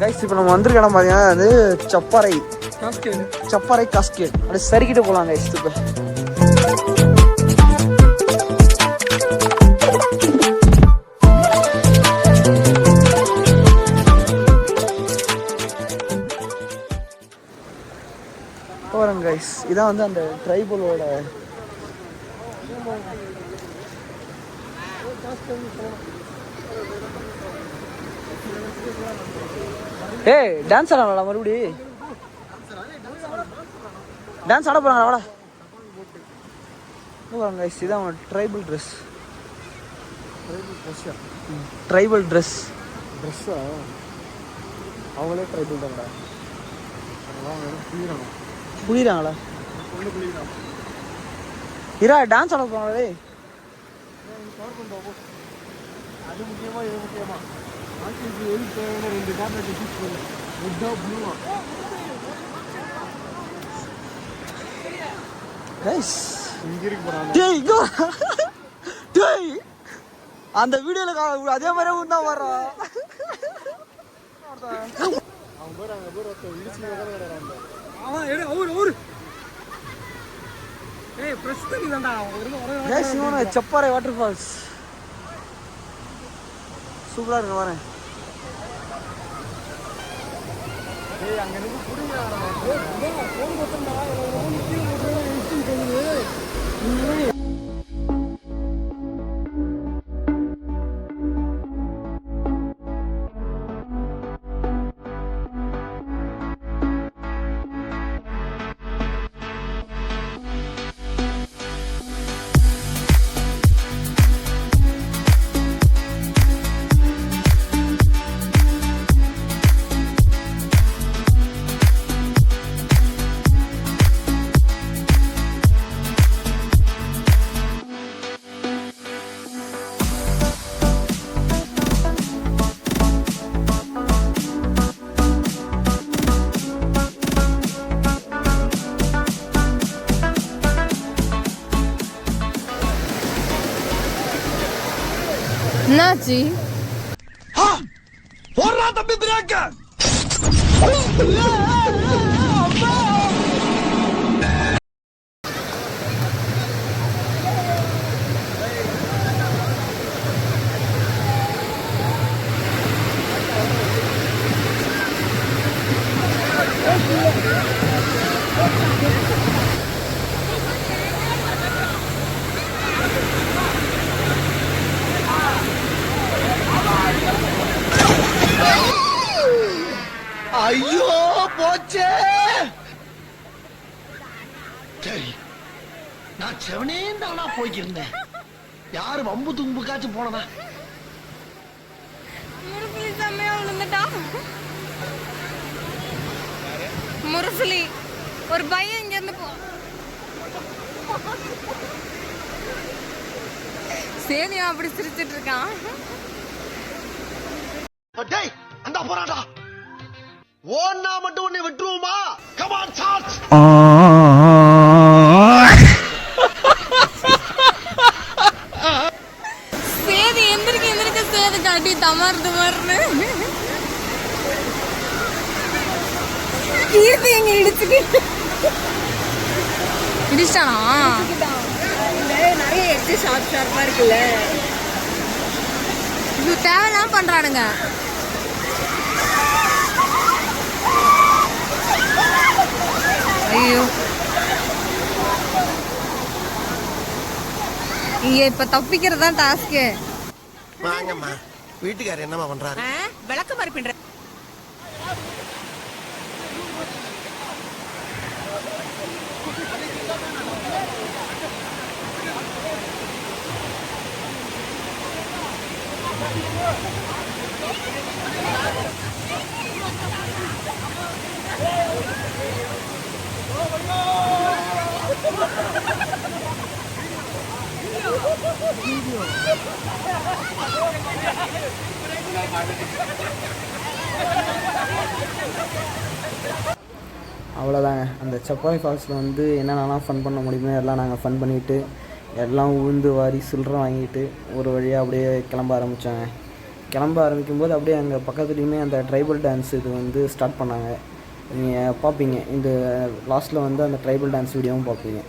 Guys இப்போ நம்ம வந்திருக்க இடம் பார்த்தீங்கன்னா அது சப்பாறை காஸ்கேட் அப்படி சரிக்கிட்டு போகலாம் கைஸ். இப்போ போகிறோம் கைஸ். இதான் வந்து அந்த ட்ரைபலோட ஏய் டான்ஸ் ஆடலாம் மறுபடி டான்ஸ் ஆட போகிறாங்க வாடா. போகிறாங்க கைஸ். இதான் அவங்க ட்ரைபல் ட்ரெஸ். ட்ரைபல் ட்ரெஸ்ஸா அவங்களே ட்ரைபல் தான்டா. புரியுறாங்களா இரா டான்ஸ் ஆட போகிறாங்களே. அது முக்கியமாக இது முக்கியமாக ஆட்சிக்கு எது தேவையான 2 கார்னெட் சூஸ் பண்ணு. ரெட்டாக ப்ளூவா கைஸ் இங்கே இருக்கு போகிறாங்க. டேய் அந்த வீடியோவில் அதே மாதிரியே தான் வர்றான். அவங்க பேர் அங்கே பேர் ஒருத்தர் இடிச்சு கிடையாது. அவன் எடு அவரு ஏய் பிரஸ் பண்ணி தான்டா ஒரு சப்பாறை வாட்டர் ஃபால்ஸ் சூப்பராக இருக்கு வரேன். ஏய் அங்கே இருந்து புரியுங்க ஃபோன் கொடுத்துருந்தா என்னாச்சு? போடுறா தம்பி பிரேக்க. ஐயோ போச்சே. சரி நான் செவனே தானா போய்க்கிருந்தேன். யாரு வம்பு தும்புக்காச்சும் போனதா? முரசலி செம்மையா விழுந்துட்டா. முரசலி ஒரு பையன் இங்க இருந்து போ. சேனியா அப்படி சிரிச்சிட்டு இருக்கான். டேய் அந்த போறாடா. ஓன்னா மட்டும் உன்னை விட்டுருவோமா? Come on charge. சேது எந்திரிக்க சேது காட்டி தமாறுது மாறுன்னு கீர்த்தி எங்க இடிச்சிட்டானா? நிறைய எட்ஜு ஷார்ப்பா இருக்குல்ல. இது தேவையில்லாம பண்றானுங்க. ஐயோ இங்க இப்ப தப்பிக்கிறது தான் டாஸ்க்கு. வாங்கம்மா வீட்டுக்காரர் என்னம்மா பண்றாரு? விளக்க மாதிரி பண்ற. அவ்வளோதாங்க. அந்த சப்பாறை ஃபால்ஸில் வந்து என்னென்னலாம் ஃபன் பண்ண முடியுமோ எல்லாம் நாங்கள் ஃபன் பண்ணிவிட்டு எல்லாம் உளுந்து வாரி சில்லறை வாங்கிட்டு ஒரு வழியாக அப்படியே கிளம்ப ஆரம்பித்தாங்க. கிளம்ப ஆரம்பிக்கும்போது அப்படியே அங்கே பக்கத்துலேயுமே அந்த ட்ரைபல் டான்ஸ் இது வந்து ஸ்டார்ட் பண்ணாங்க. நீங்கள் பார்ப்பீங்க, இந்த லாஸ்ட்டில் வந்து அந்த ட்ரைபல் டான்ஸ் வீடியோவும் பார்ப்பீங்க.